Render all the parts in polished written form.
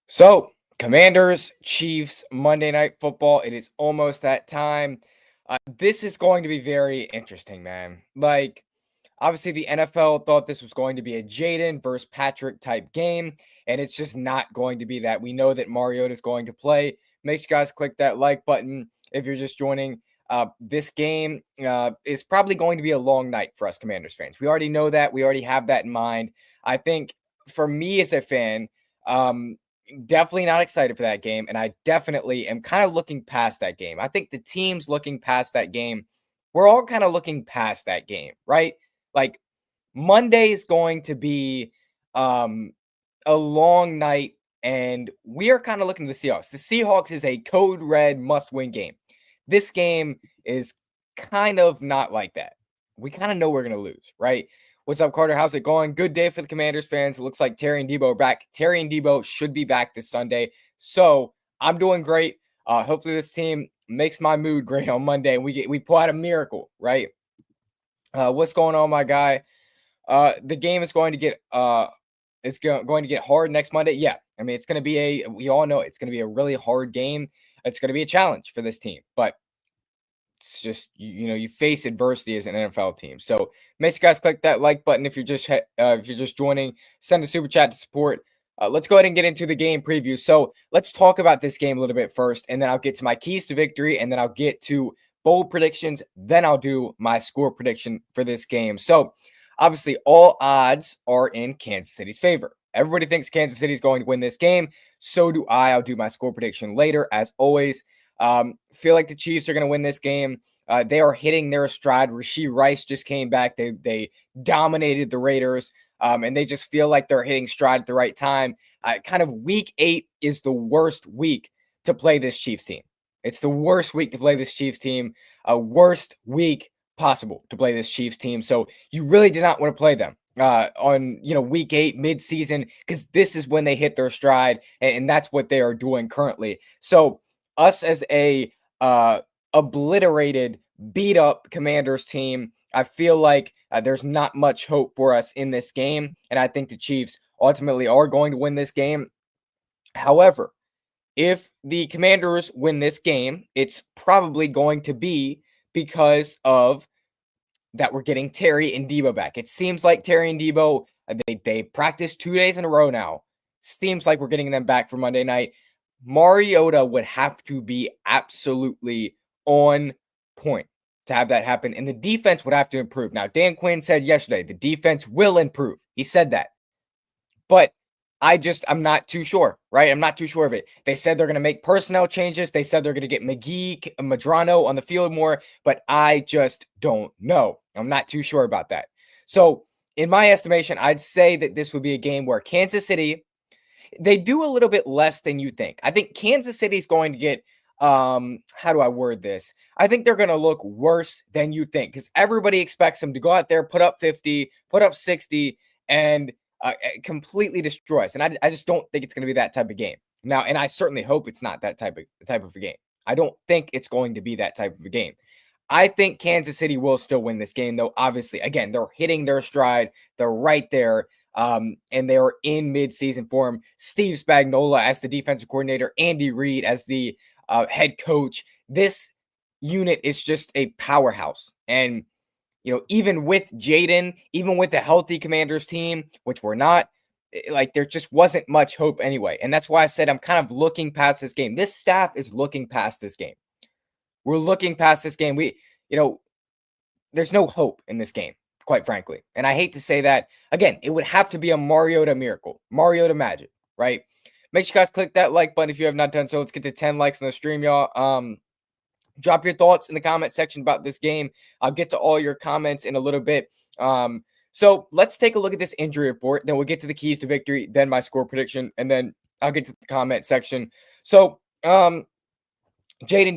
So, Commanders, Chiefs, Monday Night Football. It is almost that time. This is going to be very interesting, man. Obviously, the NFL thought this was going to be a Jaden versus Patrick type game, and it's just not going to be that. We know that Mariota is going to play. Make sure you guys click that like button if you're just joining. This game is probably going to be a long night for us Commanders fans. We already know that. We already have that in mind. I think for me as a fan, um, definitely not excited for that game, and I definitely am kind of looking past that game. I think the team's looking past that game. We're all kind of looking past that game, right? Like Monday is going to be um, a long night, and we are kind of looking to the Seahawks. The Seahawks is a code red must-win game. This game is kind of not like that. We kind of know we're going to lose, right? What's up, Carter? How's it going? Good day for the Commanders fans. It looks like Terry and Debo are back. Terry and Debo should be back this Sunday. So I'm doing great. Hopefully this team makes my mood great on Monday and we pull out a miracle, right? What's going on, my guy? The game is going to get going to get hard next Monday. Yeah, I mean it's going to be we all know it's going to be a really hard game. It's going to be a challenge for this team, but it's just you face adversity as an NFL team. So make sure you guys click that like button if you're just joining. Send a super chat to support. Let's go ahead and get into the game preview. So let's talk about this game a little bit first, and then I'll get to my keys to victory, and then I'll get to bold predictions. Then I'll do my score prediction for this game. So obviously, all odds are in Kansas City's favor. Everybody thinks Kansas City is going to win this game. So do I. I'll do my score prediction later, as always. Feel like the Chiefs are going to win this game. They are hitting their stride. Rashee Rice just came back. They dominated the Raiders, and they just feel like they're hitting stride at the right time. Kind of week 8 is the worst week to play this Chiefs team. It's the worst week to play this Chiefs team. Worst week possible to play this Chiefs team. So you really did not want to play them on week 8 mid-season, because this is when they hit their stride, and that's what they are doing currently. So us as a obliterated, beat up Commanders team, I feel like there's not much hope for us in this game, and I think the Chiefs ultimately are going to win this game. However, if the Commanders win this game, it's probably going to be because of that we're getting Terry and Debo back. It seems like Terry and Debo, they practiced 2 days in a row now. Seems like we're getting them back for Monday night. Mariota would have to be absolutely on point to have that happen, and the defense would have to improve. Now, Dan Quinn said yesterday the defense will improve. He said that. But I'm not too sure, right? I'm not too sure of it. They said they're going to make personnel changes. They said they're going to get Madrano on the field more, but I just don't know. I'm not too sure about that. So, in my estimation, I'd say that this would be a game where Kansas City, they do a little bit less than you think. I think Kansas City's going to get, how do I word this? I think they're going to look worse than you think, because everybody expects them to go out there, put up 50, put up 60, and completely destroy us. And I just don't think it's going to be that type of game. Now, and I certainly hope it's not that type of a game. I don't think it's going to be that type of a game. I think Kansas City will still win this game, though. Obviously, again, they're hitting their stride. They're right there. And they are in mid-season form. Steve Spagnuolo as the defensive coordinator, Andy Reid as the head coach. This unit is just a powerhouse. And even with Jaden, even with the healthy Commanders team, which we're not, like there just wasn't much hope anyway. And that's why I said I'm kind of looking past this game. This staff is looking past this game. We're looking past this game. There's no hope in this game, quite frankly. And I hate to say that. Again, it would have to be a Mariota miracle, Mariota magic, right? Make sure you guys click that like button if you have not done so. Let's get to 10 likes on the stream, y'all. Drop your thoughts in the comment section about this game. I'll get to all your comments in a little bit. So let's take a look at this injury report. Then we'll get to the keys to victory, then my score prediction, and then I'll get to the comment section. So Jaden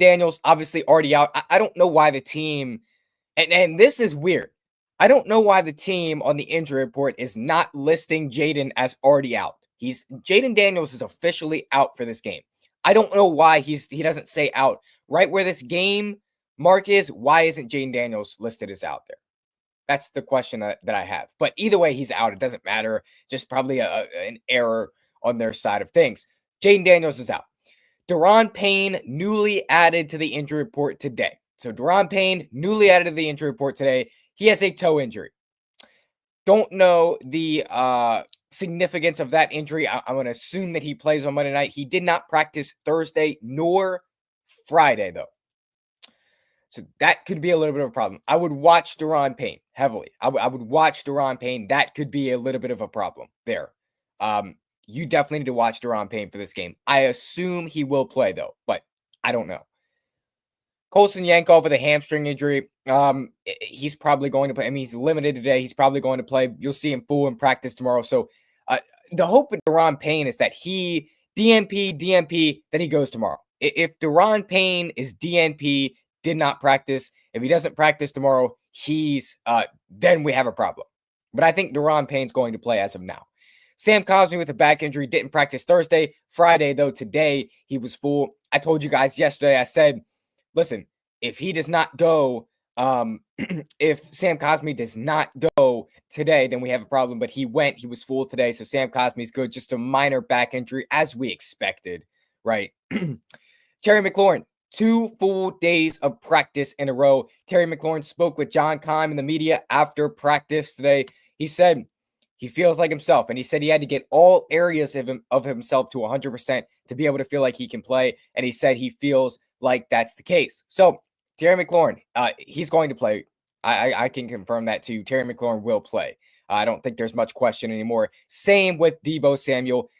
Daniels, obviously already out. I don't know why the team, and this is weird. I don't know why the team on the injury report is not listing Jaden as already out. Jaden Daniels is officially out for this game. I don't know why he doesn't say out right where this game mark is. Why isn't Jaden Daniels listed as out there? That's the question that I have. But either way, he's out. It doesn't matter. Just probably an error on their side of things. Jaden Daniels is out. Daron Payne, newly added to the injury report today. So Daron Payne, newly added to the injury report today. He has a toe injury. Don't know the significance of that injury. I'm going to assume that he plays on Monday night. He did not practice Thursday nor Friday, though. So that could be a little bit of a problem. I would watch Daron Payne heavily. I would watch Daron Payne. That could be a little bit of a problem there. You definitely need to watch Daron Payne for this game. I assume he will play, though, but I don't know. Colson Yankov with a hamstring injury. He's probably going to play. I mean, he's limited today. He's probably going to play. You'll see him full in practice tomorrow. So the hope with Daron Payne is that he DNP, then he goes tomorrow. If Daron Payne is DNP, did not practice, if he doesn't practice tomorrow, then we have a problem. But I think Daron Payne's going to play as of now. Sam Cosmi with a back injury didn't practice Thursday. Friday, though, today he was full. I told you guys yesterday, I said, listen, if he does not go, if Sam Cosmi does not go today, then we have a problem. But he went, he was full today. So Sam Cosmi's good. Just a minor back injury as we expected, right? Terry McLaurin, 2 full days of practice in a row. Terry McLaurin spoke with John Keim in the media after practice today. He said he feels like himself, and he said he had to get all areas of himself to 100% to be able to feel like he can play, and he said he feels like that's the case. So Terry McLaurin, he's going to play. I can confirm that too. Terry McLaurin will play. I don't think there's much question anymore. Same with Deebo Samuel.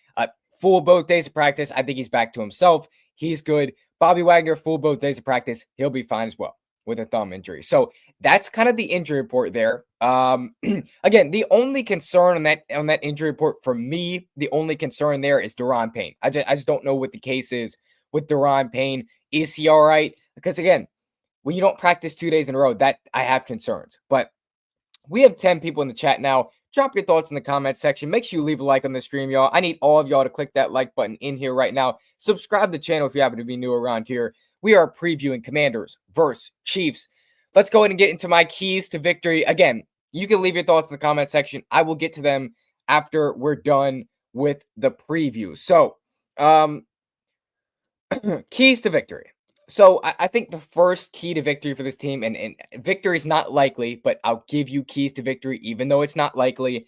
Full both days of practice. I think he's back to himself. He's good. Bobby Wagner, full both days of practice. He'll be fine as well with a thumb injury. So that's kind of the injury report there. Again, the only concern on that injury report for me, the only concern there is Daron Payne. I just don't know what the case is with Daron Payne. Is he all right? Because again, when you don't practice 2 days in a row, that I have concerns. But we have 10 people in the chat now. Drop your thoughts in the comments section. Make sure you leave a like on the stream, y'all. I need all of y'all to click that like button in here right now. Subscribe to the channel if you happen to be new around here. We are previewing Commanders versus Chiefs. Let's go ahead and get into my keys to victory. Again, you can leave your thoughts in the comment section. I will get to them after we're done with the preview. So, keys to victory. So I think the first key to victory for this team, and victory is not likely, but I'll give you keys to victory, even though it's not likely.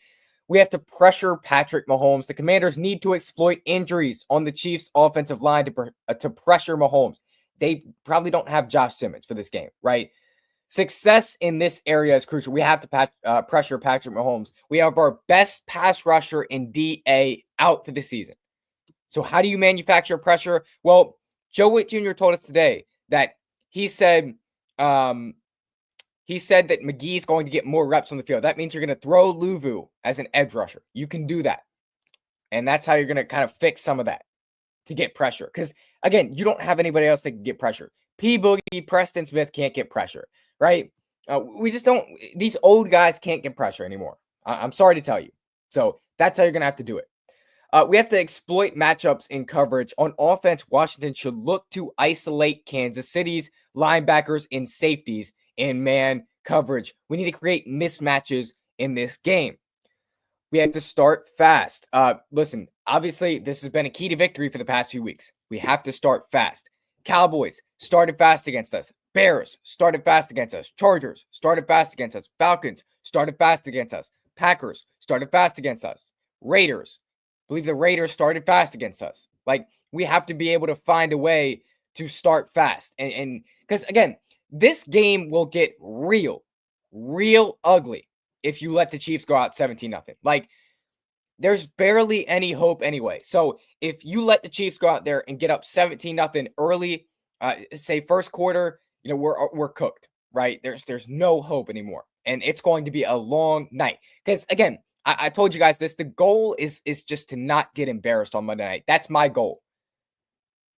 We have to pressure Patrick Mahomes. The Commanders need to exploit injuries on the Chiefs' offensive line to pressure Mahomes. They probably don't have Josh Simmons for this game, right? Success in this area is crucial. We have to pressure Patrick Mahomes. We have our best pass rusher in DA out for the season. So how do you manufacture pressure? Well, Joe Witt Jr. told us today that he said that McGee's going to get more reps on the field. That means you're going to throw Luvu as an edge rusher. You can do that. And that's how you're going to kind of fix some of that to get pressure. Because, again, you don't have anybody else that can get pressure. P. Boogie, Preston Smith can't get pressure, right? We just don't – these old guys can't get pressure anymore. I'm sorry to tell you. So that's how you're going to have to do it. We have to exploit matchups in coverage. On offense, Washington should look to isolate Kansas City's linebackers and safeties in man coverage. We need to create mismatches in this game. We have to start fast. Listen, obviously, this has been a key to victory for the past few weeks. We have to start fast. Cowboys started fast against us. Bears started fast against us. Chargers started fast against us. Falcons started fast against us. Packers started fast against us. Raiders. I believe the Raiders started fast against us. Like, we have to be able to find a way to start fast. And because, again, this game will get real ugly if you let the Chiefs go out 17-0. Like, there's barely any hope anyway. So if you let the Chiefs go out there and get up 17-0 early, say first quarter, we're cooked, right? There's no hope anymore. And it's going to be a long night. Because, again, I told you guys this. The goal is just to not get embarrassed on Monday night. That's my goal.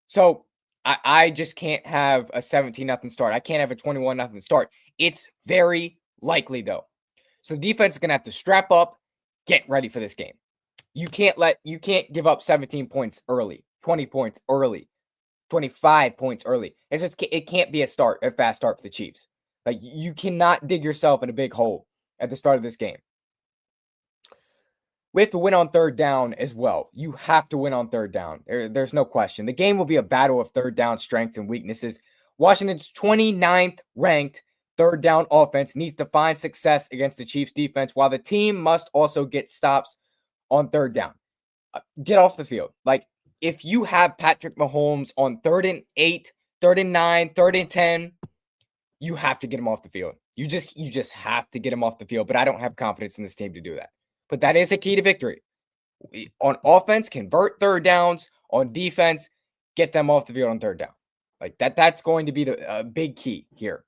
So I just can't have a 17-0 start. I can't have a 21-0 start. It's very likely, though. So defense is going to have to strap up, get ready for this game. You can't give up 17 points early, 20 points early, 25 points early. It can't be a fast start for the Chiefs. Like, you cannot dig yourself in a big hole at the start of this game. we have to win on third down as well. You have to win on third down. There's no question. The game will be a battle of third down strengths and weaknesses. Washington's 29th ranked third down offense needs to find success against the Chiefs defense, while the team must also get stops on third down. Get off the field. Like, if you have Patrick Mahomes on 3rd and 8, 3rd and 9, 3rd and 10, you have to get him off the field. You just have to get him off the field. But I don't have confidence in this team to do that. But that is a key to victory. On offense, convert third downs. On defense, get them off the field on third down. Like that's going to be the big key here.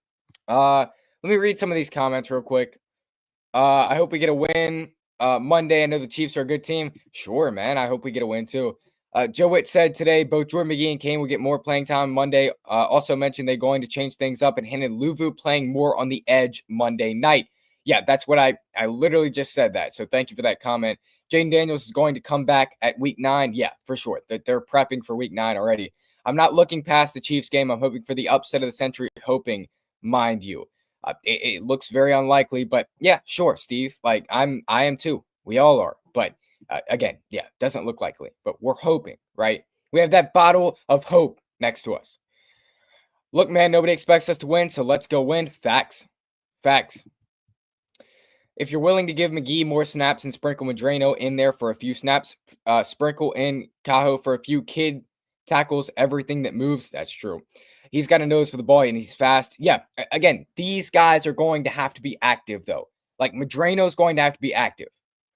Let me read some of these comments real quick. I hope we get a win Monday. I know the Chiefs are a good team. Sure, man. I hope we get a win too. Joe Witt said today both Jordan McGee and Kane will get more playing time Monday. Also mentioned they're going to change things up and hinted Luvu playing more on the edge Monday night. Yeah, that's what I literally just said that. So thank you for that comment. Jaden Daniels is going to come back at week 9. Yeah, for sure. They're prepping for week 9 already. I'm not looking past the Chiefs game. I'm hoping for the upset of the century, hoping, mind you. It looks very unlikely, but yeah, sure, Steve. Like I am too. We all are. But again, yeah, doesn't look likely, but we're hoping, right? We have that bottle of hope next to us. Look, man, nobody expects us to win, so let's go win. Facts. If you're willing to give McGee more snaps and sprinkle Madrano in there for a few snaps, sprinkle in Cajo for a few kid tackles, everything that moves, that's true. He's got a nose for the ball and he's fast. Yeah, again, these guys are going to have to be active, though. Like, Madrano's going to have to be active.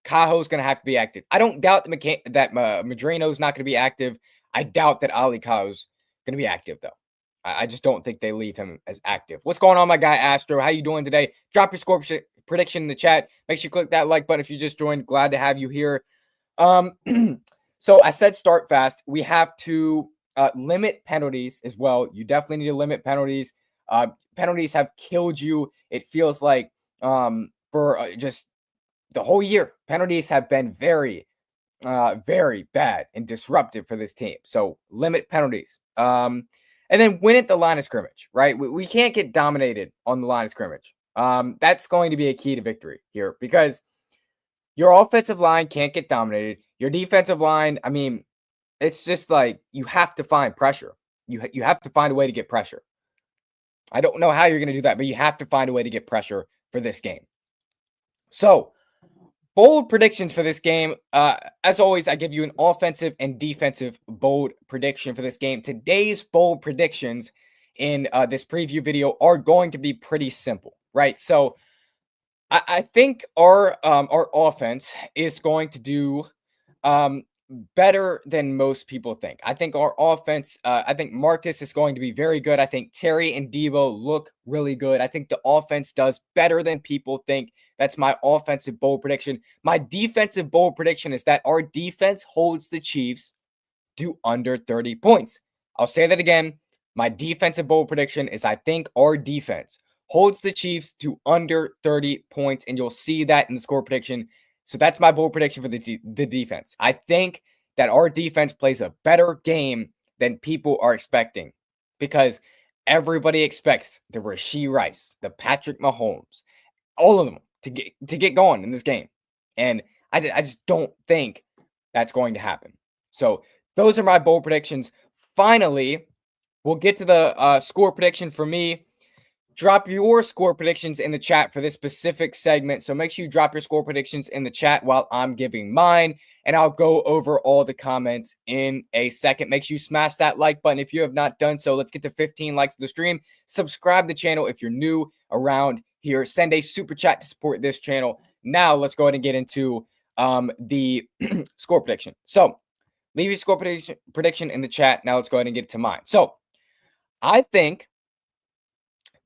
Cajo's going to have to be active. I don't doubt that Madrano's not going to be active. I doubt that Ali Cajo's going to be active, though. I just don't think they leave him as active. What's going on, my guy Astro? How you doing today? Drop your score prediction in the chat. Make sure you click that like button if you just joined. Glad to have you here. So I said start fast. We have to limit penalties as well. You definitely need to limit penalties. Penalties have killed you. It feels like for just the whole year, penalties have been very, very bad and disruptive for this team. So limit penalties. And then win at the line of scrimmage, right? We can't get dominated on the line of scrimmage. That's going to be a key to victory here because your offensive line can't get dominated. Your defensive line, I mean, it's just like you have to find pressure. You have to find a way to get pressure. I don't know how you're going to do that, but you have to find a way to get pressure for this game. So, bold predictions for this game. As always, I give you an offensive and defensive bold prediction for this game. Today's bold predictions in this preview video are going to be pretty simple, right? So, I think our offense is going to do better than most people think. I think our offense, I think Marcus is going to be very good. I think Terry and Debo look really good. I think the offense does better than people think. That's my offensive bold prediction. My defensive bold prediction is that our defense holds the Chiefs to under 30 points. I'll say that again. My defensive bold prediction is I think our defense holds the Chiefs to under 30 points, and you'll see that in the score prediction. So that's my bold prediction for the defense. I think that our defense plays a better game than people are expecting because everybody expects the Rashee Rice, the Patrick Mahomes, all of them to get going in this game. And I just don't think that's going to happen. So those are my bold predictions. Finally, we'll get to the score prediction for me. Drop your score predictions in the chat for this specific segment. So make sure you drop your score predictions in the chat while I'm giving mine. And I'll go over all the comments in a second. Make sure you smash that like button if you have not done so. Let's get to 15 likes to the stream. Subscribe to the channel if you're new around here. Send a super chat to support this channel. Now let's go ahead and get into the score prediction. So leave your score prediction in the chat. Now let's go ahead and get to mine. So I think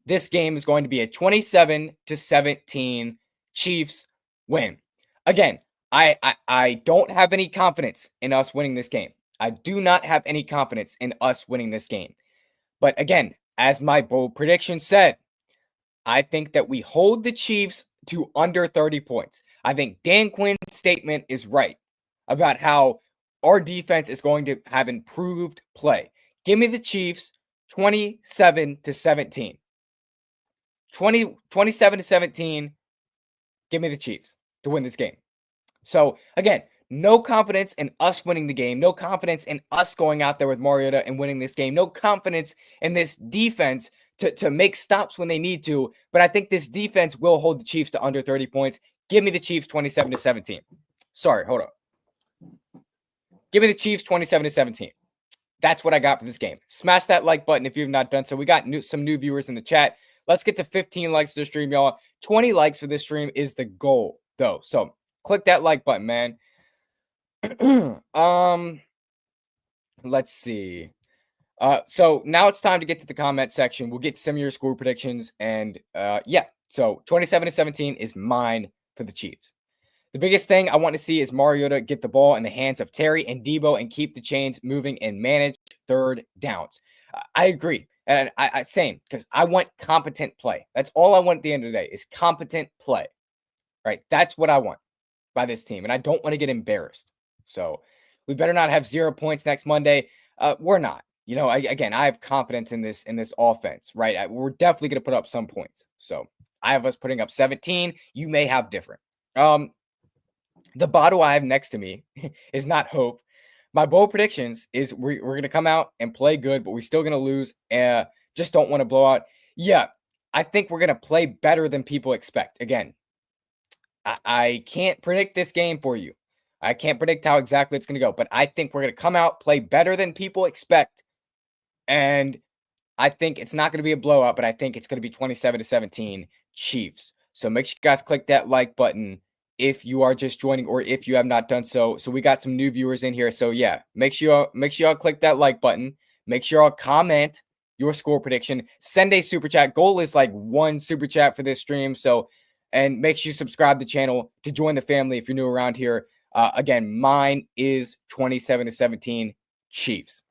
this game is going to be a 27-17 Chiefs win. Again, I don't have any confidence in us winning this game. I do not have any confidence in us winning this game. But again, as my bold prediction said, I think that we hold the Chiefs to under 30 points. I think Dan Quinn's statement is right about how our defense is going to have improved play. Give me the Chiefs 27-17. 27-17. Give me the Chiefs to win this game. So again, no confidence in us winning the game. No confidence in us going out there with Mariota and winning this game. No confidence in this defense to make stops when they need to. But I think this defense will hold the Chiefs to under 30 points. Give me the Chiefs 27-17. Sorry, hold on. Give me the Chiefs 27-17. That's what I got for this game. Smash that like button if you've not done so. We got some new viewers in the chat. Let's get to 15 likes to the stream, y'all. 20 likes for this stream is the goal, though. So click that like button, man. Let's see. So now it's time to get to the comment section. We'll get some of your score predictions. And yeah, so 27-17 is mine for the Chiefs. The biggest thing I want to see is Mariota get the ball in the hands of Terry and Debo and keep the chains moving and manage third downs. I agree. And I same, because I want competent play. That's all I want at the end of the day is competent play. Right? That's what I want by this team. And I don't want to get embarrassed. So we better not have 0 points next Monday. We're not. You know, again, I have confidence in this offense, right? We're definitely going to put up some points. So I have us putting up 17. You may have different. The bottle I have next to me is not hope. My bold predictions is we're going to come out and play good, but we're still going to lose. Just don't want to blow out. Yeah, I think we're going to play better than people expect. Again, I can't predict this game for you. I can't predict how exactly it's going to go, but I think we're going to come out, play better than people expect. And I think it's not going to be a blowout, but I think it's going to be 27-17 Chiefs. So make sure you guys click that like button if you are just joining or if you have not done so. So we got some new viewers in here. So yeah, make sure y'all click that like button. Make sure y'all comment your score prediction. Send a super chat. Goal is like 1 super chat for this stream. So, and make sure you subscribe to the channel to join the family if you're new around here. Again, mine is 27-17 Chiefs.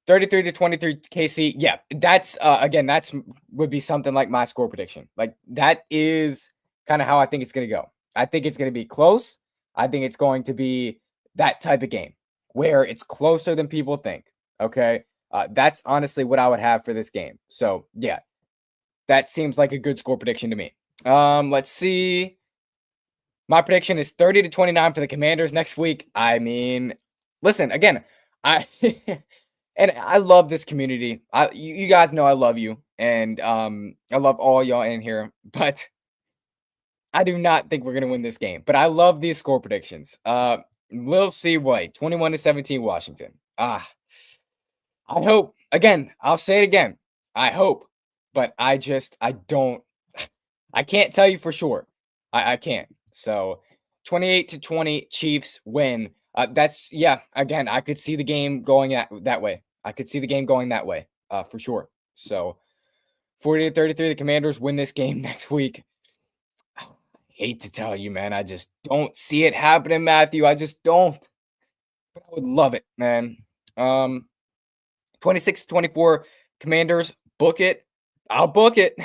33-23 KC. Yeah, that's again, that's would be something like my score prediction. Like that is kind of how I think it's going to go. I think it's going to be close. I think it's going to be that type of game where it's closer than people think. Okay. That's honestly what I would have for this game. So yeah, that seems like a good score prediction to me. Let's see. My prediction is 30-29 for the Commanders next week. I mean, listen, again, I and I love this community. You guys know I love you, and I love all y'all in here, but I do not think we're gonna win this game. But I love these score predictions. Lil C White, 21-17 Washington. I hope. Again, I'll say it again. I hope, but I don't. I can't tell you for sure. I can't. So 28-20 Chiefs win. That's yeah. Again, I could see the game going that way. I could see the game going that way for sure. So 40-33, the Commanders win this game next week. I hate to tell you, man. I just don't see it happening, Matthew. I just don't. But I would love it, man. 26-24 Commanders, book it. I'll book it.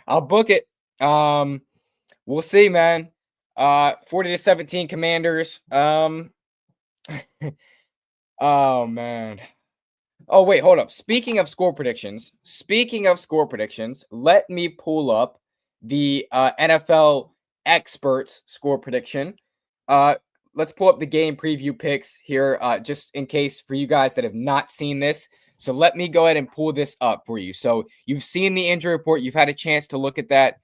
I'll book it. We'll see, man. 40-17 Commanders. Oh man. Oh wait, hold up. Speaking of score predictions, let me pull up the NFL experts score prediction. Let's pull up the game preview picks here, just in case for you guys that have not seen this. So let me go ahead and pull this up for you. So you've seen the injury report. You've had a chance to look at that.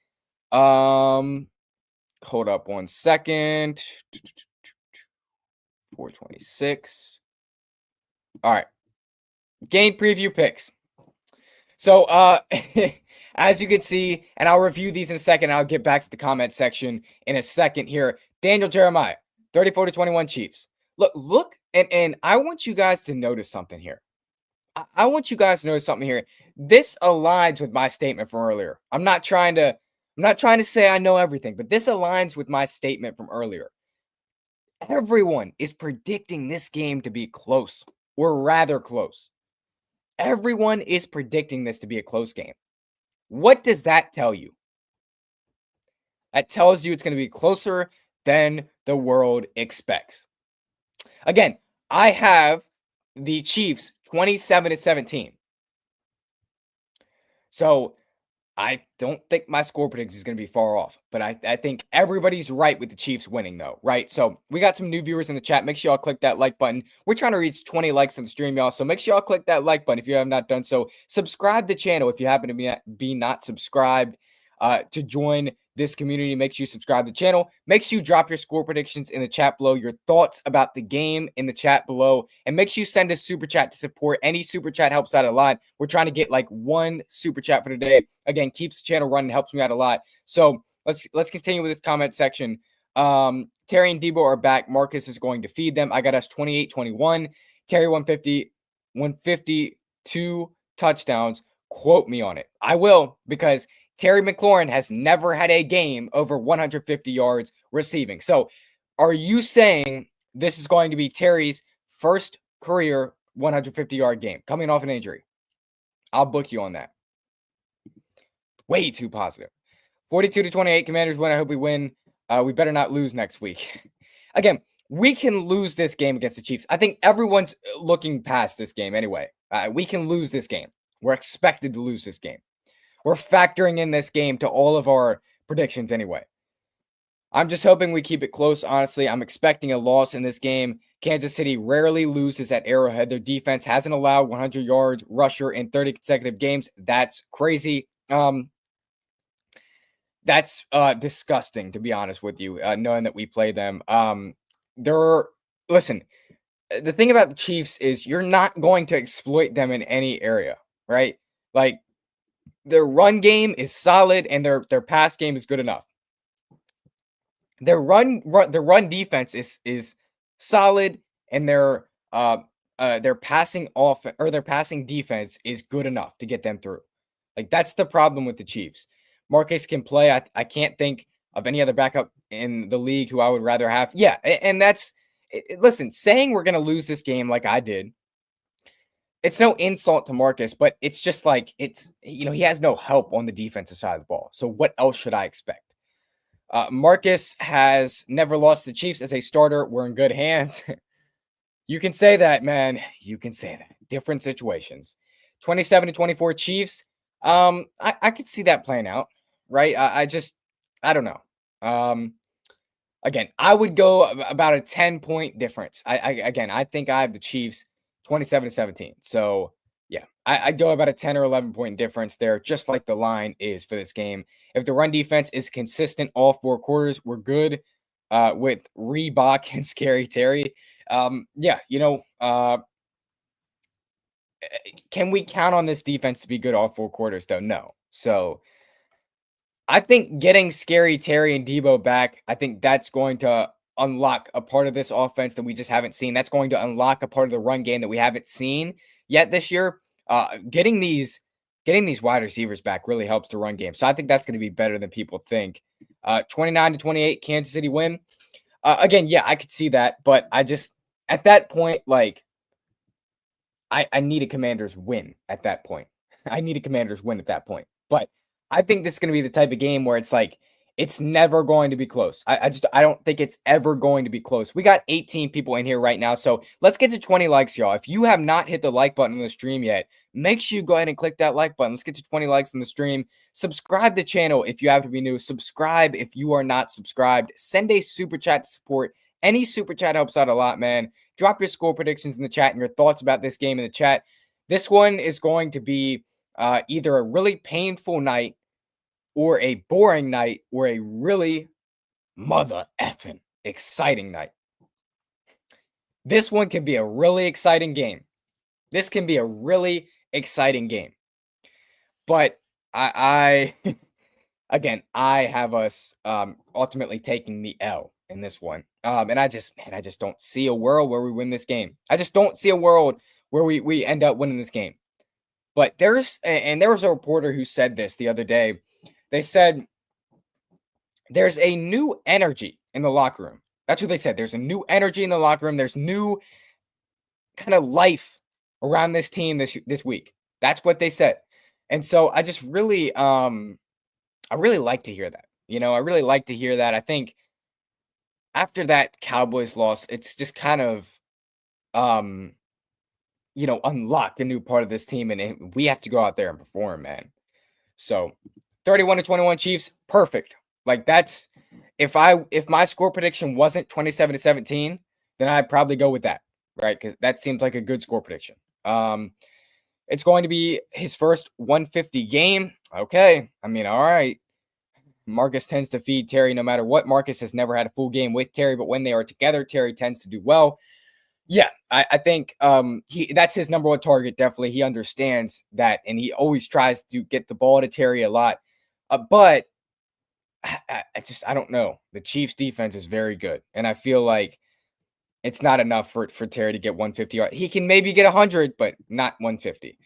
Hold up 1 second. 426. All right. Game preview picks. So as you can see, and I'll review these in a second. I'll get back to the comment section in a second here. Daniel Jeremiah, 34-21 Chiefs. Look, and I want you guys to notice something here. I want you guys to notice something here. This aligns with my statement from earlier. I'm not trying to say I know everything, but this aligns with my statement from earlier. Everyone is predicting this game to be close, or rather close. Everyone is predicting this to be a close game. What does that tell you? That tells you it's going to be closer than the world expects. Again, I have the Chiefs 27-17. So I don't think my score prediction is going to be far off, but I think everybody's right with the Chiefs winning, though, right? So we got some new viewers in the chat. Make sure y'all click that like button. We're trying to reach 20 likes on the stream, y'all. So make sure y'all click that like button if you have not done so. Subscribe to the channel if you happen to be not subscribed. To join this community, make sure you subscribe to the channel. Make sure you drop your score predictions in the chat below, your thoughts about the game in the chat below, and make sure you send a super chat to support. Any super chat helps out a lot. We're trying to get like one super chat for today. Again, keeps the channel running, helps me out a lot. So let's continue with this comment section. Terry and Debo are back. Marcus is going to feed them. I got us 28-21. Terry 152 touchdowns. Quote me on it. I will, because Terry McLaurin has never had a game over 150 yards receiving. So are you saying this is going to be Terry's first career 150-yard game coming off an injury? I'll book you on that. Way too positive. 42-28, Commanders win. I hope we win. We better not lose next week. Again, we can lose this game against the Chiefs. I think everyone's looking past this game anyway. We can lose this game. We're expected to lose this game. We're factoring in this game to all of our predictions anyway. I'm just hoping we keep it close, honestly. I'm expecting a loss in this game. Kansas City rarely loses at Arrowhead. Their defense hasn't allowed 100-yard rusher in 30 consecutive games. That's crazy. That's disgusting, to be honest with you, knowing that we play them. Listen, the thing about the Chiefs is you're not going to exploit them in any area, right? Like, their run game is solid and their pass game is good enough. Their run defense is solid, and their passing offense or their passing defense is good enough to get them through. Like, that's the problem with the Chiefs. Marcus can play. I can't think of any other backup in the league who I would rather have. Yeah, and that's listen, saying we're going to lose this game like I did, it's no insult to Marcus, but it's just like he has no help on the defensive side of the ball. So what else should I expect? Marcus has never lost the Chiefs as a starter. We're in good hands. You can say that, man. You can say that. Different situations. 27-24 Chiefs. I could see that playing out, right? I don't know. Again, I would go about a 10-point difference. I think I have the Chiefs 27-17. So yeah, I'd go about a 10 or 11-point difference there, just like the line is for this game. If the run defense is consistent all 4 quarters, we're good with Reebok and Scary Terry. Yeah, can we count on this defense to be good all 4 quarters, though? No. So I think getting Scary Terry and Debo back, I think that's going to unlock a part of this offense that we just haven't seen. That's going to unlock a part of the run game that we haven't seen yet this year. Getting these wide receivers back really helps the run game. So I think that's going to be better than people think. 29-28, Kansas City win. Again, yeah, I could see that, but I just at that point, like, I need a Commanders win at that point. I need a Commanders win at that point. But I think this is going to be the type of game where it's like, it's never going to be close. I don't think it's ever going to be close. We got 18 people in here right now. So let's get to 20 likes, y'all. If you have not hit the like button on the stream yet, make sure you go ahead and click that like button. Let's get to 20 likes on the stream. Subscribe to the channel if you have to be new. Subscribe if you are not subscribed. Send a super chat to support. Any super chat helps out a lot, man. Drop your score predictions in the chat and your thoughts about this game in the chat. This one is going to be either a really painful night or a boring night or a really mother effing exciting night. This one can be a really exciting game. This can be a really exciting game. But I again, I have us ultimately taking the L in this one. And I just don't see a world where we win this game. I just don't see a world where we end up winning this game. But there was a reporter who said this the other day. They said there's a new energy in the locker room. That's what they said. There's a new energy in the locker room. There's new kind of life around this team this week. That's what they said. And so I just really I really like to hear that. I really like to hear that. I think after that Cowboys loss, it's just kind of unlocked a new part of this team, and we have to go out there and perform, man. So 31-21 Chiefs, perfect. Like that's if my score prediction wasn't 27-17, then I'd probably go with that, right? Because that seems like a good score prediction. It's going to be his first 150 game. Okay. I mean, all right. Marcus tends to feed Terry no matter what. Marcus has never had a full game with Terry, but when they are together, Terry tends to do well. Yeah, I think that's his number one target. Definitely, he understands that, and he always tries to get the ball to Terry a lot. But I don't know. The Chiefs' defense is very good, and I feel like it's not enough for Terry to get 150. He can maybe get 100, but not 150.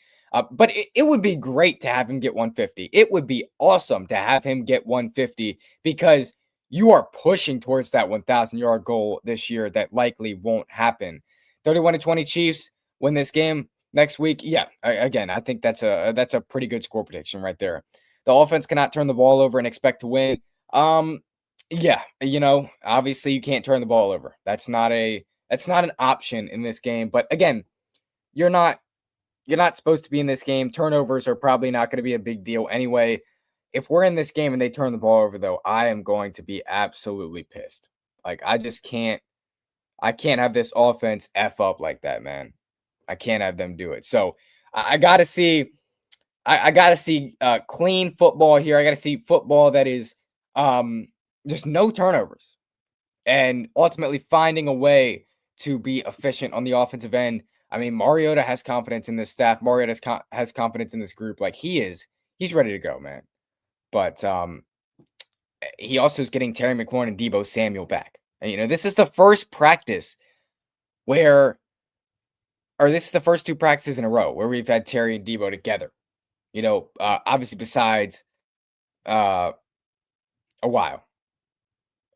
But it would be great to have him get 150. It would be awesome to have him get 150 because you are pushing towards that 1,000-yard goal this year that likely won't happen. 31-20 Chiefs win this game next week. Yeah, again, I think that's a pretty good score prediction right there. The offense cannot turn the ball over and expect to win. Yeah, obviously you can't turn the ball over. That's not an option in this game. But again, you're not supposed to be in this game. Turnovers are probably not going to be a big deal anyway. If we're in this game and they turn the ball over, though, I am going to be absolutely pissed. Like I can't have this offense F up like that, man. I can't have them do it. So I gotta see clean football here. I gotta see football that is just no turnovers and ultimately finding a way to be efficient on the offensive end. I mean, Mariota has confidence in this staff. Mariota has confidence in this group. Like he's ready to go, man. But he also is getting Terry McLaurin and Deebo Samuel back. And, this is the first practice this is the first two practices in a row where we've had Terry and Deebo together. Obviously besides a while.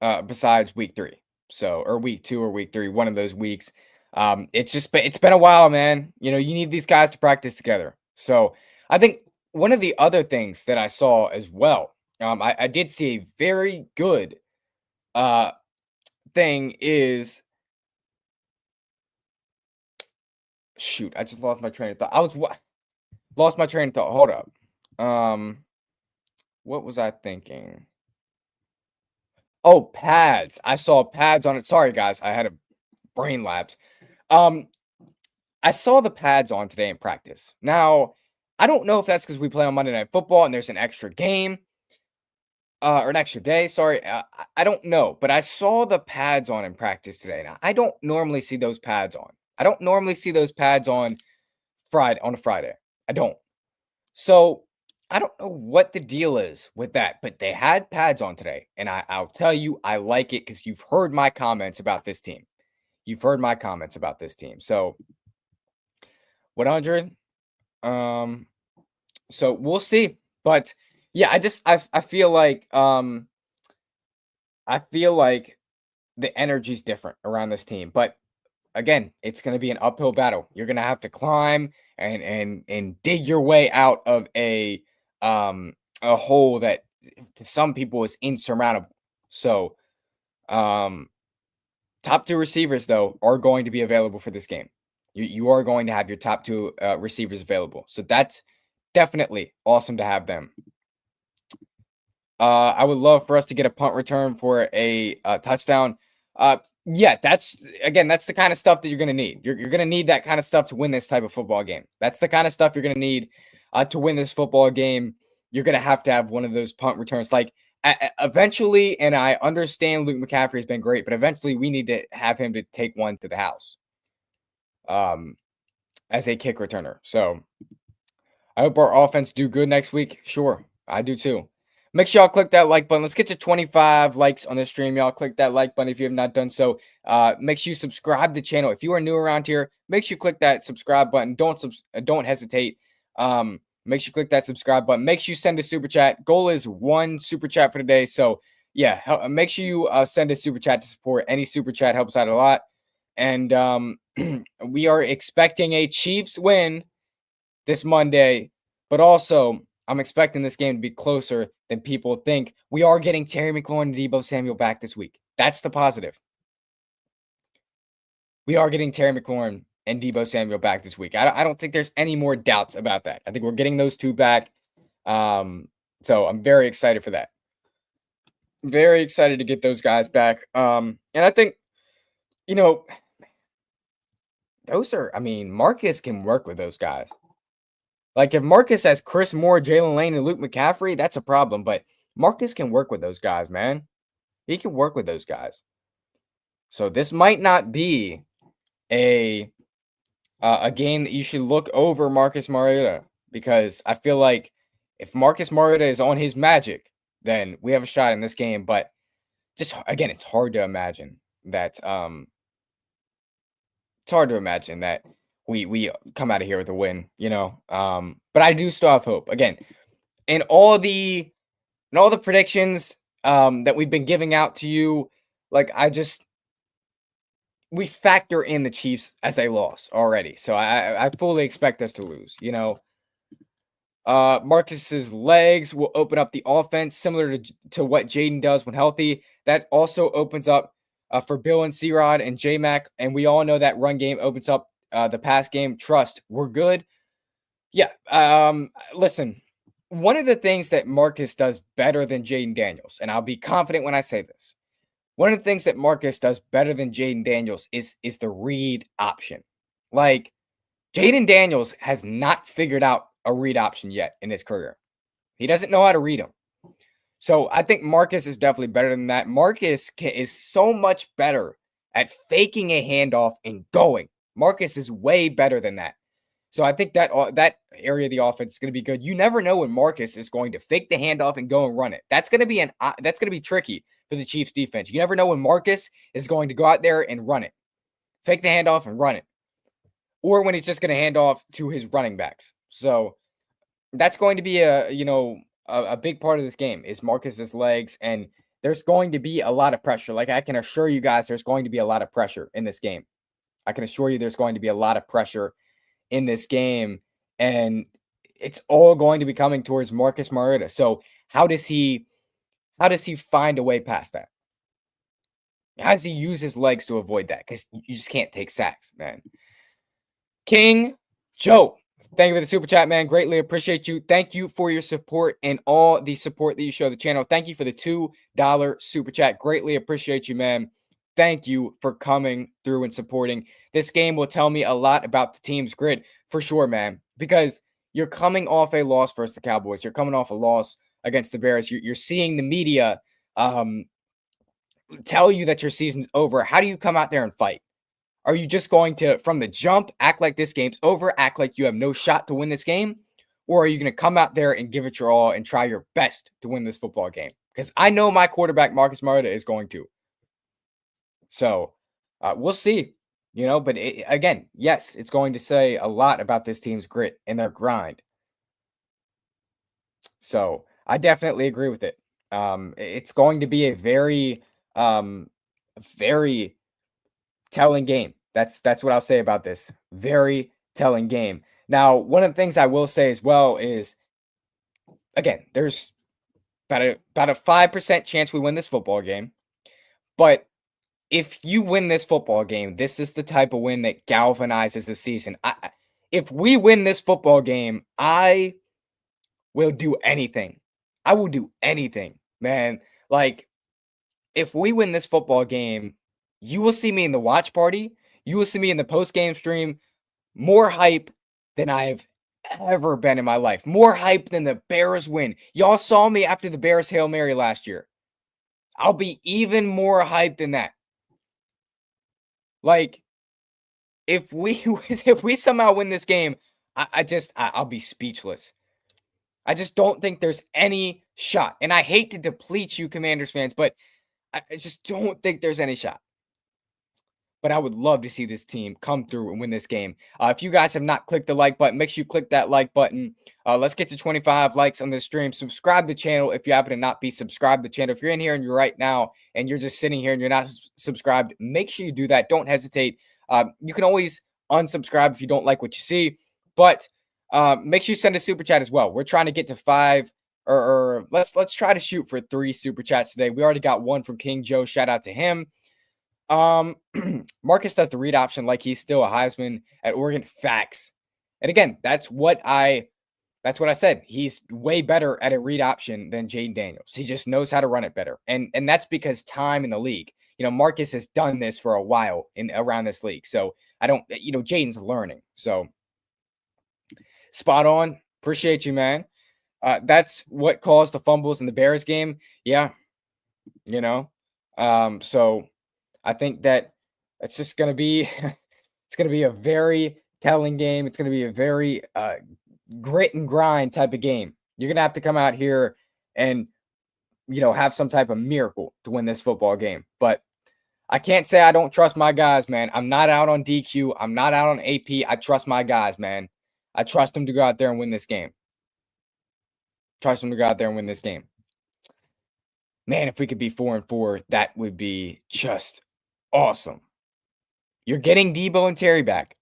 Besides week 3. So, or week 2 or week 3, one of those weeks. It's been a while, man. You need these guys to practice together. So I think one of the other things that I saw as well, I did see a very good thing is shoot, I just lost my train of thought. Lost my train of thought. Hold up. What was I thinking? Oh, pads. I saw pads on it. Sorry, guys. I had a brain lapse. I saw the pads on today in practice. Now, I don't know if that's because we play on Monday Night Football and there's an extra game or an extra day. Sorry. I don't know, but I saw the pads on in practice today. Now, I don't normally see those pads on. I don't normally see those pads on a Friday. I don't. So I don't know what the deal is with that, but they had pads on today. And I'll tell you, I like it because you've heard my comments about this team. So 100. So we'll see. But yeah, I feel like the energy's different around this team. But again, it's going to be an uphill battle. You're going to have to climb and dig your way out of a hole that to some people is insurmountable. So, top 2 receivers though are going to be available for this game. You are going to have your top 2 receivers available. So that's definitely awesome to have them. I would love for us to get a punt return for a touchdown. Yeah, that's the kind of stuff that you're going to need. You're going to need that kind of stuff to win this type of football game. That's the kind of stuff you're going to need to win this football game. You're going to have one of those punt returns. Like eventually, and I understand Luke McCaffrey has been great, but eventually we need to have him to take one to the house as a kick returner. So I hope our offense do good next week. Sure, I do too. Make sure y'all click that like button. Let's get to 25 likes on this stream. Y'all click that like button if you have not done so. Make sure you subscribe to the channel. If you are new around here, make sure you click that subscribe button. Don't hesitate. Make sure you click that subscribe button. Make sure you send a super chat. Goal is 1 super chat for today. So yeah, make sure you send a super chat to support. Any super chat helps out a lot. And we are expecting a Chiefs win this Monday, but also I'm expecting this game to be closer than people think. We are getting Terry McLaurin and Deebo Samuel back this week. That's the positive. We are getting Terry McLaurin and Deebo Samuel back this week. I don't think there's any more doubts about that. I think we're getting those two back. So I'm very excited for that. Very excited to get those guys back. And I think, you know, I mean, Marcus can work with those guys. Like if Marcus has Chris Moore, Jalen Lane, and Luke McCaffrey, that's a problem. But Marcus can work with those guys, man. He can work with those guys. So this might not be a a game that you should look over Marcus Mariota, because I feel like if Marcus Mariota is on his magic, then we have a shot in this game. But just again, it's hard to imagine that we come out of here with a win, you know. But I do still have hope. Again, in all the predictions that we've been giving out to you, like we factor in the Chiefs as a loss already. So I fully expect us to lose, you know. Marcus's legs will open up the offense similar to what Jaden does when healthy. That also opens up for Bill and C-Rod and J-Mac. And we all know that run game opens up the pass game. Trust, we're good. Yeah. Listen, one of the things that Marcus does better than Jaden Daniels, and I'll be confident when I say this, one of the things that Marcus does better than Jaden Daniels is the read option. Like, Jaden Daniels has not figured out a read option yet in his career. He doesn't know how to read them. So I think Marcus is definitely better than that. Marcus is so much better at faking a handoff and going. Marcus is way better than that. So I think that area of the offense is going to be good. You never know when Marcus is going to fake the handoff and go and run it. That's going to be tricky for the Chiefs defense. You never know when Marcus is going to go out there and run it, fake the handoff and run it, or when he's just going to hand off to his running backs. So that's going to be a big part of this game is Marcus's legs, and there's going to be a lot of pressure. Like I can assure you guys, there's going to be a lot of pressure in this game. I can assure you there's going to be a lot of pressure in this game, and it's all going to be coming towards Marcus Mariota. So how does he find a way past that? How does he use his legs to avoid that? Because you just can't take sacks, man. King Joe, thank you for the super chat, man. Greatly appreciate you. Thank you for your support and all the support that you show the channel. Thank you for the $2 super chat. Greatly appreciate you, man. Thank you for coming through and supporting. This game will tell me a lot about the team's grit for sure, man, because you're coming off a loss versus the Cowboys. You're coming off a loss against the Bears. You're seeing the media tell you that your season's over. How do you come out there and fight? Are you just going to, from the jump, act like this game's over, act like you have no shot to win this game? Or are you going to come out there and give it your all and try your best to win this football game? Because I know my quarterback, Marcus Mariota, is going to. So we'll see, you know, but again, yes, it's going to say a lot about this team's grit and their grind. So I definitely agree with it. It's going to be a very, very telling game. That's what I'll say about this. Very telling game. Now, one of the things I will say as well is, again, there's about a 5% chance we win this football game, but if you win this football game, this is the type of win that galvanizes the season. If we win this football game, I will do anything. I will do anything, man. Like, if we win this football game, you will see me in the watch party. You will see me in the post-game stream. More hype than I have ever been in my life. More hype than the Bears win. Y'all saw me after the Bears Hail Mary last year. I'll be even more hyped than that. Like, if we somehow win this game, I'll be speechless. I just don't think there's any shot. And I hate to deplete you Commanders fans, but I just don't think there's any shot. But I would love to see this team come through and win this game. If you guys have not clicked the like button, make sure you click that like button. Let's get to 25 likes on this stream. Subscribe to the channel if you happen to not be subscribed to the channel. If you're in here and you're right now and you're just sitting here and you're not subscribed, make sure you do that. Don't hesitate. You can always unsubscribe if you don't like what you see. But make sure you send a super chat as well. We're trying to get to 5 or let's try to shoot for 3 super chats today. We already got one from King Joe. Shout out to him. Marcus does the read option like he's still a Heisman at Oregon. Facts. And again, that's what I That's what I said. He's way better at a read option than Jaden Daniels. He just knows how to run it better. And that's because time in the league. Marcus has done this for a while around this league. So I don't, Jaden's learning. So spot on. Appreciate you, man. That's what caused the fumbles in the Bears game. Yeah. So I think that it's just going to be, it's going to be a very telling game. It's going to be a very, grit and grind type of game. You're going to have to come out here and, have some type of miracle to win this football game. But I can't say I don't trust my guys, man. I'm not out on DQ. I'm not out on AP. I trust my guys, man. I trust them to go out there and win this game. Trust them to go out there and win this game. Man, if we could be 4-4, that would be just awesome. You're getting Debo and Terry back.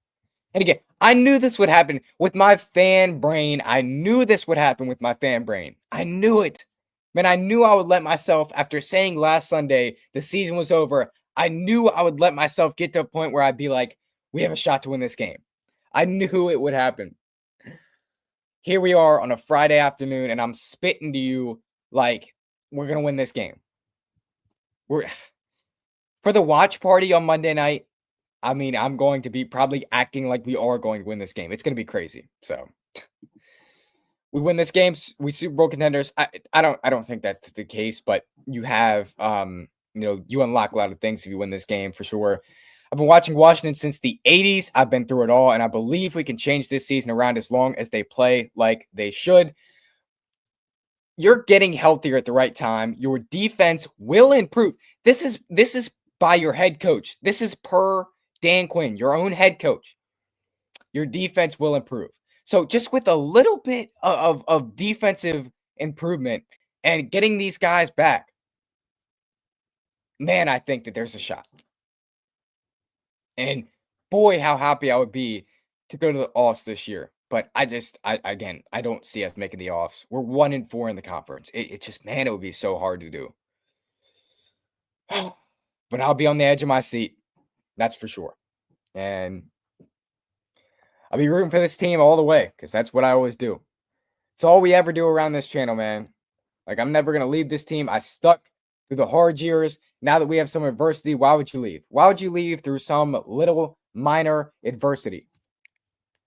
And again, I knew this would happen with my fan brain. I knew this would happen with my fan brain. I knew it. Man, I knew I would let myself, after saying last Sunday the season was over, I knew I would let myself get to a point where I'd be like, we have a shot to win this game. I knew it would happen. Here we are on a Friday afternoon, and I'm spitting to you like we're going to win this game. For the watch party on Monday night, I mean, I'm going to be probably acting like we are going to win this game. It's going to be crazy. So we win this game, we Super Bowl contenders. I don't think that's the case, but you have you unlock a lot of things if you win this game for sure. I've been watching Washington since the 80s. I've been through it all, and I believe we can change this season around as long as they play like they should. You're getting healthier at the right time. Your defense will improve. This is by your head coach. This is per Dan Quinn, your own head coach. Your defense will improve. So just with a little bit of defensive improvement and getting these guys back, man, I think that there's a shot. And boy, how happy I would be to go to the offs this year. But I don't see us making the offs. We're 1-4 in the conference. It just, man, it would be so hard to do. But I'll be on the edge of my seat. That's for sure. And I'll be rooting for this team all the way because that's what I always do. It's all we ever do around this channel, man. Like, I'm never going to leave this team. I stuck through the hard years. Now that we have some adversity, why would you leave? Why would you leave through some little minor adversity?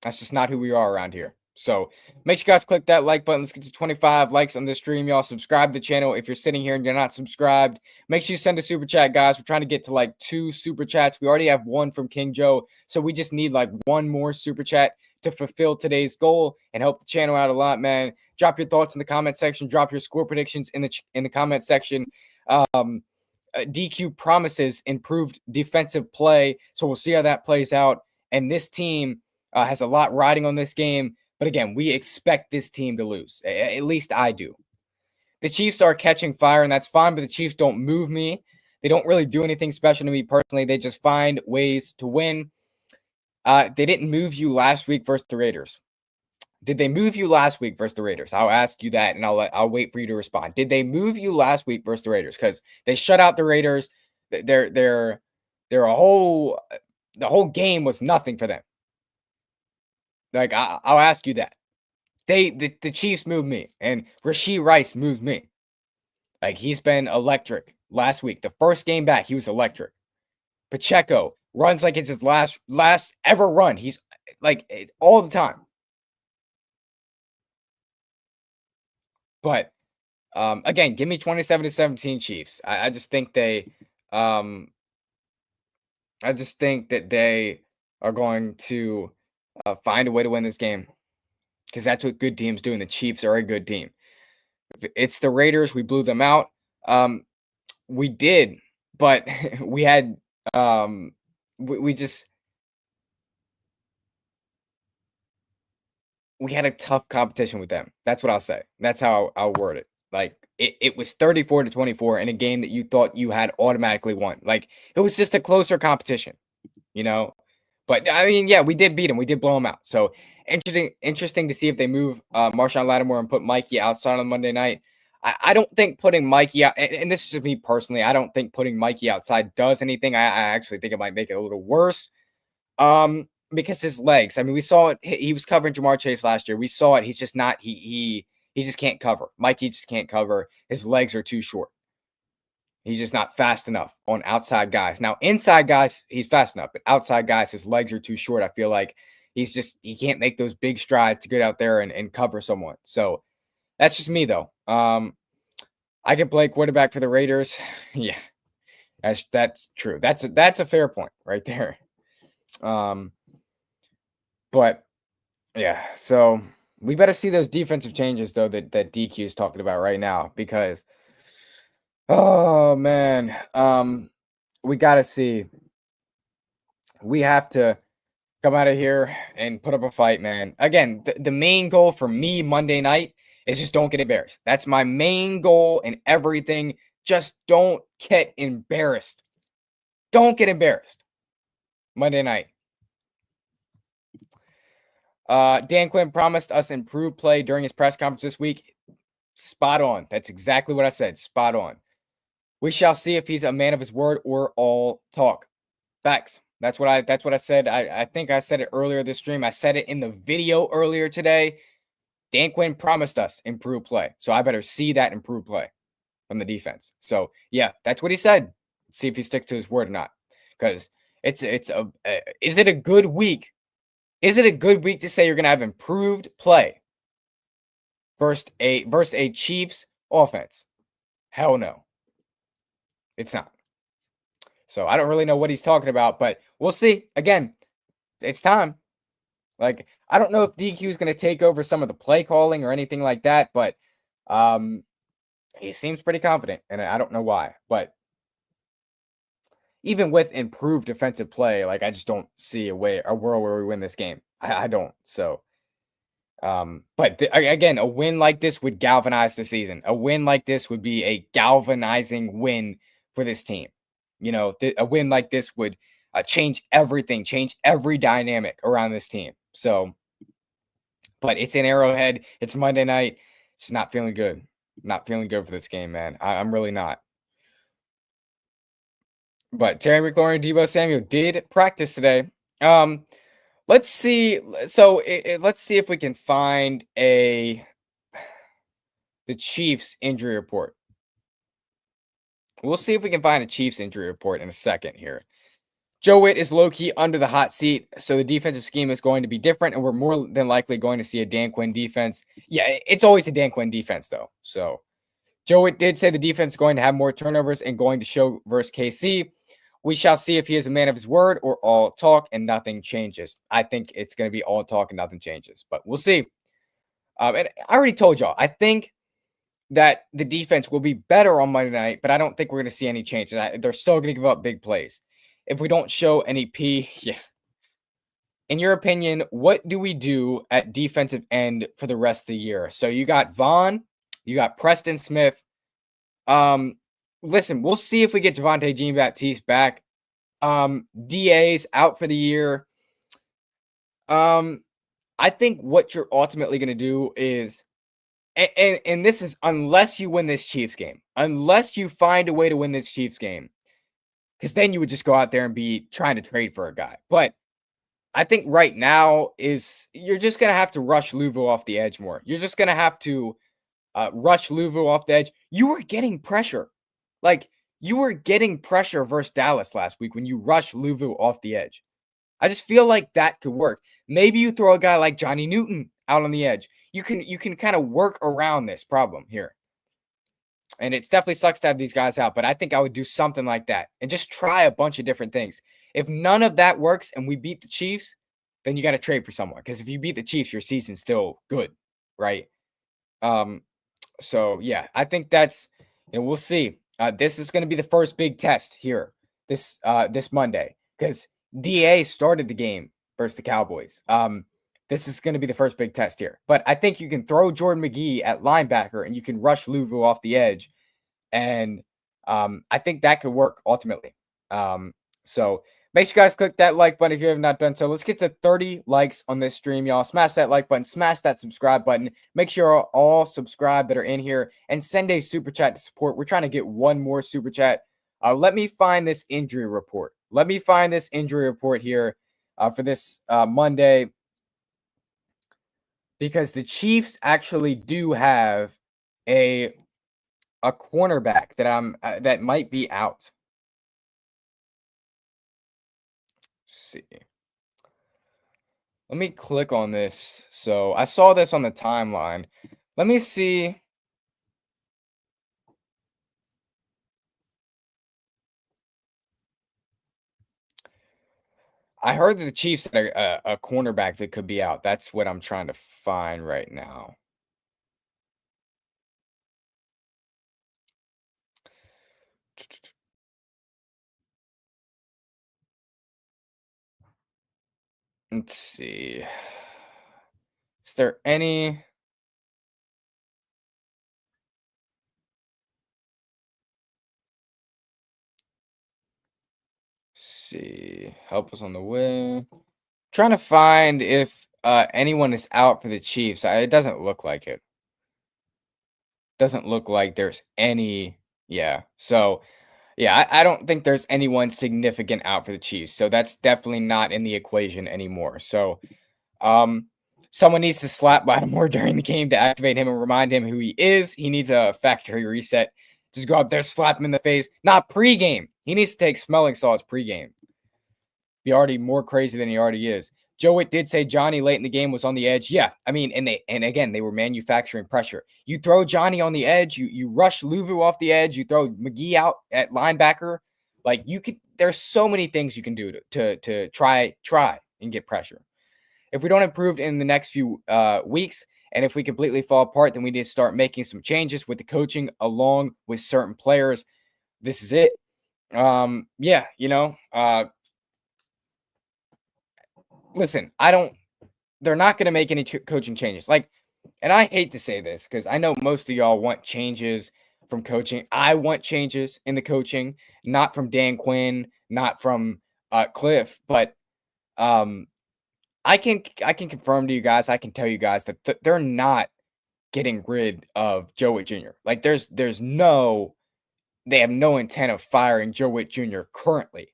That's just not who we are around here. So make sure you guys click that like button. Let's get to 25 likes on this stream, y'all. Subscribe to the channel. If you're sitting here and you're not subscribed, make sure you send a super chat, guys. We're trying to get to like 2 super chats. We already have 1 from King Joe. So we just need like 1 more super chat to fulfill today's goal and help the channel out a lot, man. Drop your thoughts in the comment section. Drop your score predictions in the comment section. DQ promises improved defensive play. So we'll see how that plays out. And this team has a lot riding on this game. But again, we expect this team to lose. At least I do. The Chiefs are catching fire, and that's fine, but the Chiefs don't move me. They don't really do anything special to me personally. They just find ways to win. They didn't move you last week versus the Raiders. Did they move you last week versus the Raiders? I'll ask you that, and I'll wait for you to respond. Did they move you last week versus the Raiders? Because they shut out the Raiders. The whole game was nothing for them. Like, I'll ask you that. The Chiefs moved me, and Rashee Rice moved me. Like, he's been electric last week. The first game back, he was electric. Pacheco runs like it's his last ever run. He's like all the time. But again, give me 27-17 Chiefs. I just think they I just think that they are going to find a way to win this game. Because that's what good teams do, and the Chiefs are a good team. If it's the Raiders, we blew them out. We did, but we had we had a tough competition with them. That's what I'll say. That's how I'll word it. Like, it was 34-24 in a game that you thought you had automatically won. Like, it was just a closer competition, But I mean, yeah, we did beat them. We did blow them out. So interesting to see if they move Marshawn Lattimore and put Mikey outside on Monday night. I don't think putting Mikey out, and this is just me personally, I don't think putting Mikey outside does anything. I actually think it might make it a little worse. because his legs. I mean, we saw it. He was covering Jamar Chase last year. We saw it. He's just not. He just can't cover. Mikey just can't cover. His legs are too short. He's just not fast enough on outside guys. Now, inside guys, he's fast enough, but outside guys, his legs are too short. I feel like he can't make those big strides to get out there and cover someone. So that's just me though. I get Blake quarterback for the Raiders. Yeah, that's true. That's a fair point right there. But yeah, so we better see those defensive changes though that DQ is talking about right now, because oh man, we gotta see. We have to come out of here and put up a fight, man. Again, the main goal for me Monday night is just don't get embarrassed. That's my main goal in everything. Just don't get embarrassed. Don't get embarrassed. Monday night. Dan Quinn promised us improved play during his press conference this week. Spot on. That's exactly what I said. Spot on. We shall see if he's a man of his word or all talk. Facts. That's what I said. I think I said it earlier this stream. I said it in the video earlier today. Dan Quinn promised us improved play. So I better see that improved play from the defense. So yeah, that's what he said. Let's see if he sticks to his word or not. Because is it a good week? Is it a good week to say you're gonna have improved play versus a Chiefs offense? Hell no. It's not. So I don't really know what he's talking about, but we'll see. Again, it's time. Like, I don't know if DQ is going to take over some of the play calling or anything like that, but he seems pretty confident, and I don't know why. But even with improved defensive play, like, I just don't see a world where we win this game. I don't. So, but again, a win like this would galvanize the season. A win like this would be a galvanizing win for this team. You know, a win like this would change everything, change every dynamic around this team. So, but it's in Arrowhead. It's Monday night. It's not feeling good. Not feeling good for this game, man. I'm really not. But Terry McLaurin and Deebo Samuel did practice today. Let's see. So let's see if we can find the Chiefs injury report. We'll see if we can find a Chiefs injury report in a second here. Joe Witt is low-key under the hot seat, so the defensive scheme is going to be different, and we're more than likely going to see a Dan Quinn defense. Yeah, it's always a Dan Quinn defense, though. So Joe Witt did say the defense is going to have more turnovers and going to show versus KC. We shall see if he is a man of his word or all talk and nothing changes. I think it's going to be all talk and nothing changes, but we'll see. And I already told y'all, I think that the defense will be better on Monday night, but I don't think we're going to see any changes. They're still going to give up big plays. If we don't show any P, yeah. In your opinion, what do we do at defensive end for the rest of the year? So you got Vaughn, you got Preston Smith. Listen, we'll see if we get Javonte Jean-Baptiste back. DA's out for the year. I think what you're ultimately going to do is, and this is unless you win this Chiefs game, unless you find a way to win this Chiefs game, because then you would just go out there and be trying to trade for a guy. But I think right now you're just going to have to rush Louisville off the edge more. You're just going to have to rush Louisville off the edge. You were getting pressure. Like, you were getting pressure versus Dallas last week when you rushed Louisville off the edge. I just feel like that could work. Maybe you throw a guy like Johnny Newton out on the edge. You can kind of work around this problem here. And it definitely sucks to have these guys out, but I think I would do something like that and just try a bunch of different things. If none of that works and we beat the Chiefs, then you got to trade for someone. Because if you beat the Chiefs, your season's still good, right? So yeah, I think we'll see. This is going to be the first big test here this Monday, because DA started the game versus the Cowboys. This is going to be the first big test here. But I think you can throw Jordan McGee at linebacker and you can rush Louisville off the edge. And I think that could work ultimately. So make sure you guys click that like button if you have not done so. Let's get to 30 likes on this stream, y'all. Smash that like button. Smash that subscribe button. Make sure you're all subscribed that are in here. And send a super chat to support. We're trying to get one more super chat. Let me find this injury report. Let me find this injury report here. for this Monday, because the Chiefs actually do have a cornerback that that might be out. Let's see. Let me click on this. So I saw this on the timeline. Let me see. I heard that the Chiefs had a cornerback that could be out. That's what I'm trying to find right now. Let's see. Is there any? See, help us on the way. Trying to find if anyone is out for the Chiefs. It doesn't look like it. Doesn't look like there's any. Yeah. So yeah, I don't think there's anyone significant out for the Chiefs. So that's definitely not in the equation anymore. So um someone needs to slap Lattimore during the game to activate him and remind him who he is. He needs a factory reset. Just go up there, slap him in the face. Not pregame. He needs to take smelling salts pregame. Be already more crazy than he already is. Joe Witt did say Johnny late in the game was on the edge. Yeah, I mean, and again they were manufacturing pressure. You throw Johnny on the edge, you rush Luvu off the edge, you throw McGee out at linebacker. Like you could, there's so many things you can do to try and get pressure. If we don't improve in the next few weeks, and if we completely fall apart, then we need to start making some changes with the coaching along with certain players. This is it. Yeah, listen, they're not going to make any coaching changes. Like, and I hate to say this because I know most of y'all want changes from coaching. I want changes in the coaching, not from Dan Quinn, not from Cliff, but um, I can confirm to you guys, I can tell you guys that they're not getting rid of Joe Witt Jr. Like, they have no intent of firing Joe Witt Jr. currently.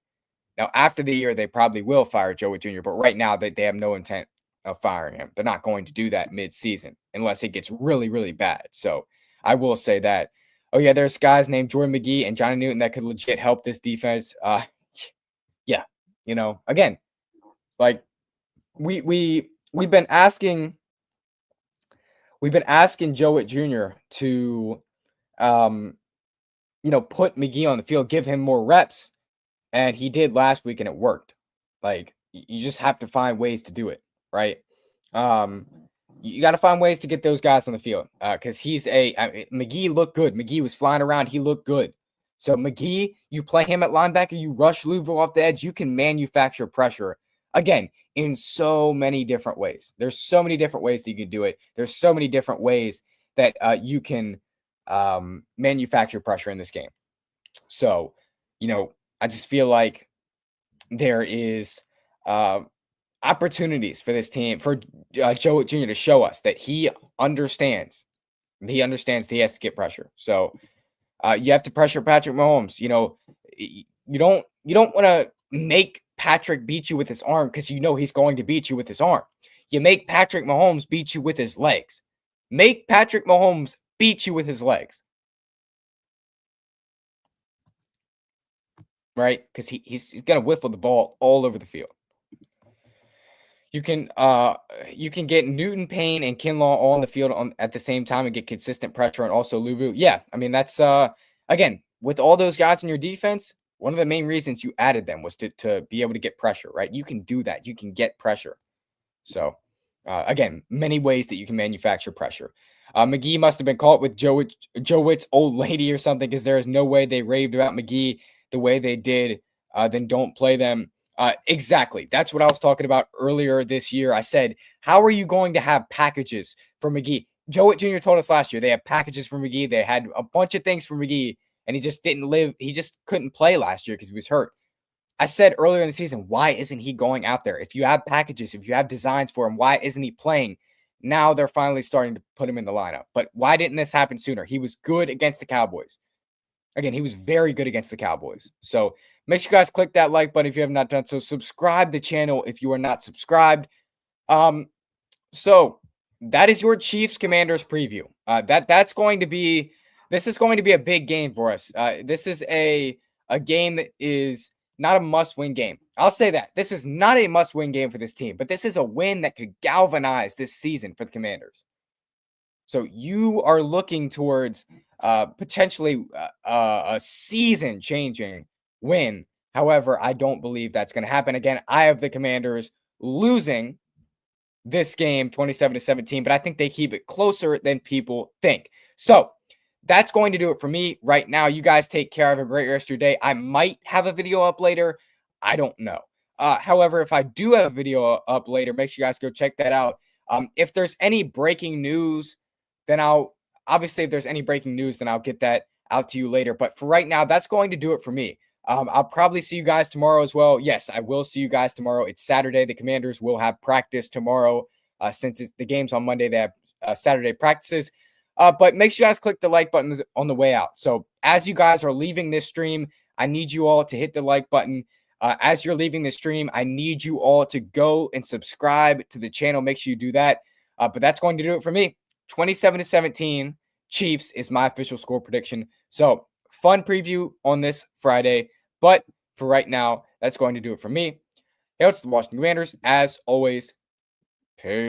Now, after the year, they probably will fire Joe Witt Jr., but right now they have no intent of firing him. They're not going to do that mid-season unless it gets really, really bad. So I will say that. Oh, yeah, there's guys named Jordan McGee and Johnny Newton that could legit help this defense. Yeah, again, like we've been asking Joe Witt Jr. to put McGee on the field, give him more reps. And he did last week and it worked. Like you just have to find ways to do it, right? You got to find ways to get those guys on the field because McGee looked good. McGee was flying around. He looked good. So McGee, you play him at linebacker, you rush Louisville off the edge, you can manufacture pressure again in so many different ways. There's so many different ways that you can do it. There's so many different ways that you can manufacture pressure in this game. So, I just feel like there is opportunities for this team, for Joe Jr. to show us that he understands. He understands that he has to get pressure. So you have to pressure Patrick Mahomes. You don't want to make Patrick beat you with his arm because he's going to beat you with his arm. You make Patrick Mahomes beat you with his legs. Make Patrick Mahomes beat you with his legs. Right? Because he's going to whiffle the ball all over the field. You can get Newton, Payne, and Kinlaw all on the field at the same time and get consistent pressure, and also Luvu. Yeah, I mean that's again, with all those guys in your defense, one of the main reasons you added them was to be able to get pressure, right? You can do that. You can get pressure. So again, many ways that you can manufacture pressure. McGee must have been caught with Joe Witt's old lady or something because there is no way they raved about McGee the way they did. Then don't play them. Exactly. That's what I was talking about earlier this year. I said, how are you going to have packages for McGee? Joe Witt Jr. told us last year they had packages for McGee. They had a bunch of things for McGee, and he just didn't live. He just couldn't play last year because he was hurt. I said earlier in the season, why isn't he going out there? If you have packages, if you have designs for him, why isn't he playing? Now they're finally starting to put him in the lineup. But why didn't this happen sooner? He was good against the Cowboys. Again, he was very good against the Cowboys. So Make sure you guys click that like button if you have not done so. Subscribe to the channel if you are not subscribed. So that is your Chiefs Commanders preview. That's going to be this is going to be a big game for us. This is a game that is not a must-win game. I'll say that. This is not a must-win game for this team, but this is a win that could galvanize this season for the Commanders. So you are looking towards potentially a season-changing win. However, I don't believe that's going to happen. Again, I have the Commanders losing this game 27-17, but I think they keep it closer than people think. So that's going to do it for me right now. You guys take care. Have a great rest of your day. I might have a video up later. I don't know. However, if I do have a video up later, make sure you guys go check that out. If there's any breaking news, then if there's any breaking news, then I'll get that out to you later. But for right now, that's going to do it for me. I'll probably see you guys tomorrow as well. Yes, I will see you guys tomorrow. It's Saturday. The Commanders will have practice tomorrow. Since the game's on Monday, they have Saturday practices. But make sure you guys click the like button on the way out. So as you guys are leaving this stream, I need you all to hit the like button. As you're leaving the stream, I need you all to go and subscribe to the channel. Make sure you do that. But that's going to do it for me. 27-17 Chiefs is my official score prediction. So fun preview on this Friday. But for right now, that's going to do it for me. Hey, it's the Washington Commanders. As always, peace.